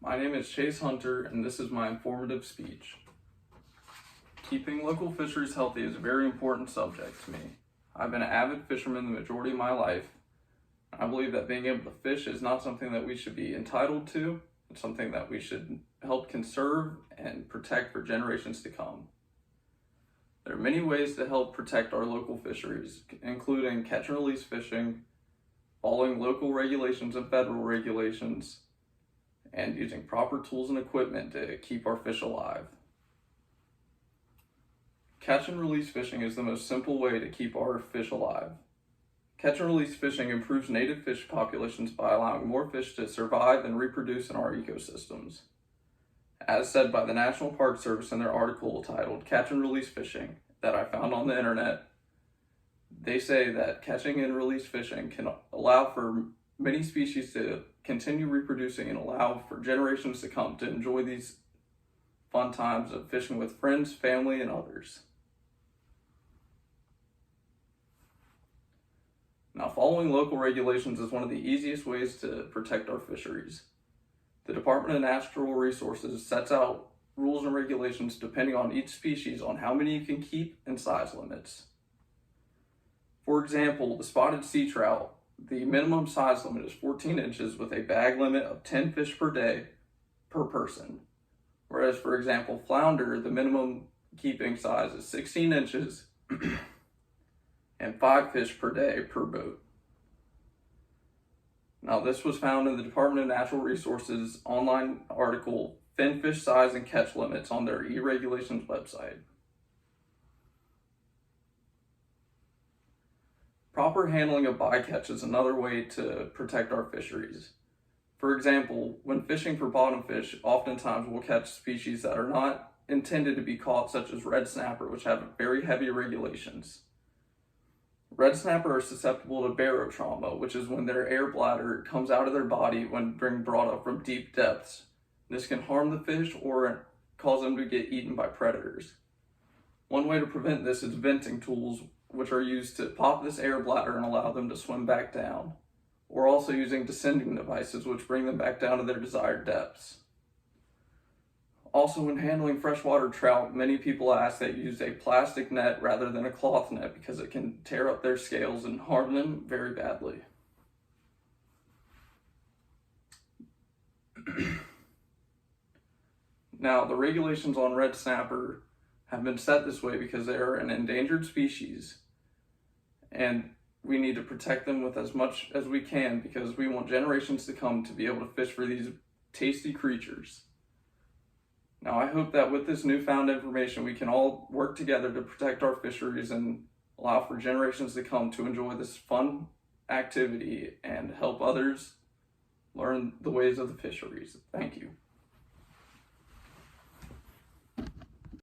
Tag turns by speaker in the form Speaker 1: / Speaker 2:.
Speaker 1: My name is Chase Hunter, and this is my informative speech. Keeping local fisheries healthy is a very important subject to me. I've been an avid fisherman the majority of my life. I believe that being able to fish is not something that we should be entitled to. It's something that we should help conserve and protect for generations to come. There are many ways to help protect our local fisheries, including catch and release fishing, following local regulations and federal regulations, and using proper tools and equipment to keep our fish alive. Catch and release fishing is the most simple way to keep our fish alive. Catch and release fishing improves native fish populations by allowing more fish to survive and reproduce in our ecosystems. As said by the National Park Service in their article titled Catch and Release Fishing that I found on the internet, they say that catching and release fishing can allow for many species to continue reproducing and allow for generations to come to enjoy these fun times of fishing with friends, family, and others. Now, following local regulations is one of the easiest ways to protect our fisheries. The Department of Natural Resources sets out rules and regulations depending on each species on how many you can keep and size limits. For example, the spotted sea trout, the minimum size limit is 14 inches with a bag limit of 10 fish per day per person. Whereas, for example, flounder, the minimum keeping size is 16 inches and 5 fish per day per boat. Now, this was found in the Department of Natural Resources online article, Fin Fish Size and Catch Limits, on their e-regulations website. Proper handling of bycatch is another way to protect our fisheries. For example, when fishing for bottom fish, oftentimes we'll catch species that are not intended to be caught, such as red snapper, which have very heavy regulations. Red snapper are susceptible to barotrauma, which is when their air bladder comes out of their body when being brought up from deep depths. This can harm the fish or cause them to get eaten by predators. One way to prevent this is venting tools, which are used to pop this air bladder and allow them to swim back down, or also using descending devices, which bring them back down to their desired depths. Also, when handling freshwater trout, many people ask that you use a plastic net rather than a cloth net because it can tear up their scales and harm them very badly. Now, the regulations on red snapper have been set this way because they are an endangered species, and we need to protect them with as much as we can because we want generations to come to be able to fish for these tasty creatures. Now, I hope that with this newfound information, we can all work together to protect our fisheries and allow for generations to come to enjoy this fun activity and help others learn the ways of the fisheries. Thank you.